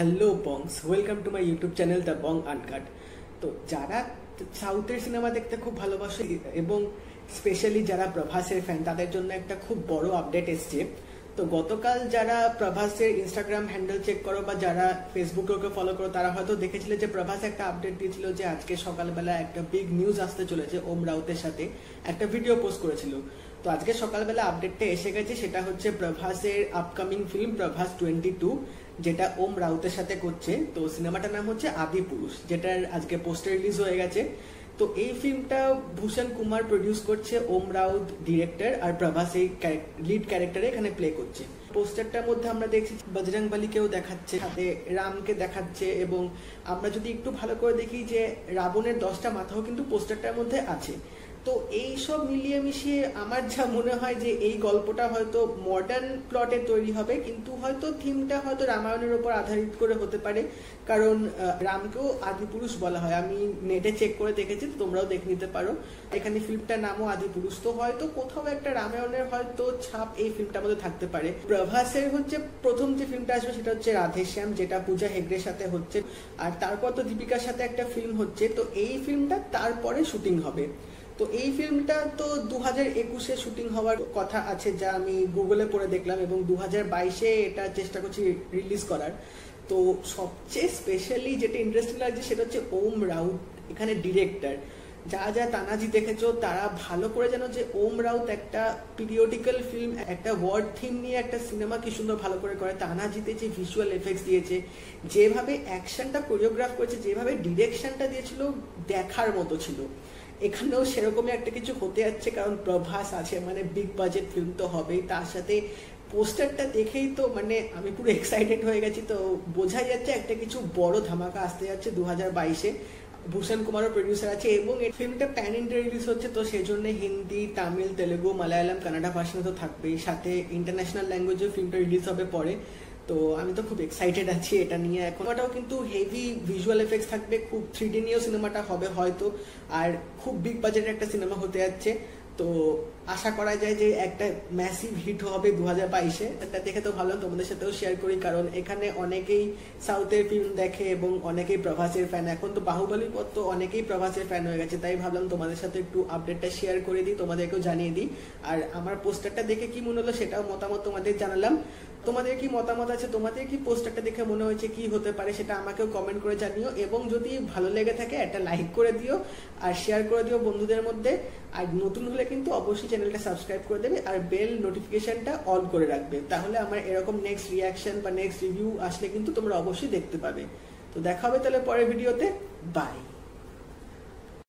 Hello bongs, welcome to my YouTube channel the Bong uncut. তো যারা সাউথের cinema দেখতে খুব ভালোবাসে এবং স্পেশালি যারা প্রভাসের ফ্যান, তাদের জন্য একটা খুব বড় আপডেট এসছে। তো গতকাল যারা প্রভাসের ইনস্টাগ্রাম হ্যান্ডেল চেক করো বা যারা ফেসবুকে ওকে ফলো করো, তারা হয়তো দেখেছিল যে প্রভাস একটা আপডেট দিয়েছিল যে আজকে সকালবেলা একটা বিগ নিউজ আসতে চলেছে। ওম রাউতের সাথে একটা ভিডিও পোস্ট করেছিল। তো আজকে সকালবেলা আপডেটটা এসে গেছে, সেটা হচ্ছে প্রভাসের আপকামিং ফিল্ম প্রভাস 22, যেটা ওম রাউতের সাথে করছে। তো সিনেমাটার নাম হচ্ছে আদি পুরুষ, যেটার আজকে পোস্টার রিলিজ হয়ে গেছে। তো এই ফিল্মটা ভূষণ কুমার প্রডিউস করছে, ওম রাউত ডিরেক্টর, আর প্রভাস এই লিড ক্যারেক্টারে এখানে প্লে করছে। পোস্টারটার মধ্যে আমরা দেখছি বজরং বলিকেও দেখাচ্ছে, সাথে রামকে দেখাচ্ছে, এবং আমরা যদি একটু ভালো করে দেখি যে রাবণের 10টা মাথাও কিন্তু পোস্টারটার মধ্যে আছে। তো এই সব মিলিয়ে মিশিয়ে আমার যা মনে হয় যে এই গল্পটা হয়তো মডার্ন প্লটে তৈরি হবে, কিন্তু হয়তো থিমটা হয়তো রামায়ণের উপর আধারিত করে হতে পারে, কারণ রামকেও আদিপুরুষ বলা হয়। আমি নেটে চেক করে দেখেছি, তোমরাও দেখে নিতে পারো। এখানে ফিল্মটার নামও আদিপুরুষ। তো হয়তো কোথাও একটা রামায়ণের হয়তো ছাপ এই ফিল্মটার মধ্যে থাকতে পারে। প্রভাসের হচ্ছে প্রথম যে ফিল্মটা আসবে সেটা হচ্ছে রাধেশ্যাম, যেটা পূজা হেগড়ের সাথে হচ্ছে, আর তারপর তো দীপিকার সাথে একটা ফিল্ম হচ্ছে। তো এই ফিল্মটা তারপরে শুটিং হবে। তো এই ফিল্মটা তো 2021-এ শুটিং হওয়ার কথা আছে, যা আমি গুগলে পড়ে দেখলাম, এবং 2022-এ এটা চেষ্টা করছি রিলিজ করার। তো সবচেয়ে স্পেশালি যেটা ইন্টারেস্টিং লাগছে সেটা হচ্ছে ওম রাউত এখানে ডিরেক্টর। যা যা তানাজি দেখেছো তারা ভালো করে জানো যে ওম রাউত একটা পিরিয়ডিক্যাল ফিল্ম, একটা ওয়ার্ড থিম নিয়ে একটা সিনেমা কি সুন্দর ভালো করে করে। তানাজিতে যে ভিজুয়াল এফেক্টস দিয়েছে, যেভাবে অ্যাকশনটা কোরিওগ্রাফ করেছে, যেভাবে ডিরেকশনটা দিয়েছিল, দেখার মতো ছিল। এখানেও সেরকমই একটা কিছু হতে যাচ্ছে, কারণ প্রভাস আছে, মানে বিগ বাজেট ফিল্ম তো হবেই। তার সাথে পোস্টারটা দেখেই তো মানে আমি পুরো এক্সাইটেড হয়ে গেছি। তো বোঝাই যাচ্ছে একটা কিছু বড় ধামাকা আসতে যাচ্ছে 2022-এ। ভূষণ কুমারও প্রডিউসার আছে, এবং এই ফিল্মটা প্যান ইন্ডিয়া রিলিজ হচ্ছে, তো সেই জন্য হিন্দি, তামিল, তেলেগু, মালায়ালাম, কানাডা ভার্সনে তো থাকবেই, সাথে ইন্টারন্যাশনাল ল্যাঙ্গুয়েজেও ফিল্মটা রিলিজ হবে পরে। তো আমি তো খুব এক্সাইটেড আছি এটা নিয়ে। এখন ওটাও কিন্তু হেভি ভিজুয়াল এফেক্টস থাকবে, খুব 3D নিয়েও সিনেমাটা হবে হয়তো, আর খুব বিগ বাজেটের একটা সিনেমা হতে যাচ্ছে। তো আশা করা যায় যে একটা ম্যাসিভ হিট হবে 2022-এ। এটা দেখে তো ভালো, তোমাদের সাথেও শেয়ার করি, কারণ এখানে অনেকেই সাউথের ফিল্ম দেখে এবং অনেকেই প্রভাসের ফ্যান। এখন তো বাহুবলীর পর তো অনেকেই প্রভাসের ফ্যান হয়ে গেছে, তাই ভাবলাম তোমাদের সাথে একটু আপডেটটা শেয়ার করে দিই, তোমাদেরকেও জানিয়ে দিই। আর আমার পোস্টারটা দেখে কি মনে হলো সেটাও মতামত তোমাদের জানালাম। তোমাদের কি মতামত আছে, তোমাদের কি পোস্টারটা দেখে মনে হয়েছে কি হতে পারে, সেটা আমাকেও কমেন্ট করে জানিও। এবং যদি ভালো লেগে থাকে একটা লাইক করে দিও আর শেয়ার করে দিও বন্ধুদের মধ্যে। আর নতুন হলে কিন্তু অবশ্যই চ্যানেলটা সাবস্ক্রাইব করে দেবে আর বেল নোটিফিকেশনটা অন করে রাখবে, তাহলে আমার এরকম নেক্সট রিয়াকশন বা নেক্সট রিভিউ আসলে কিন্তু তোমরা অবশ্যই দেখতে পাবে। তো দেখা হবে তাহলে পরের ভিডিওতে। বাই।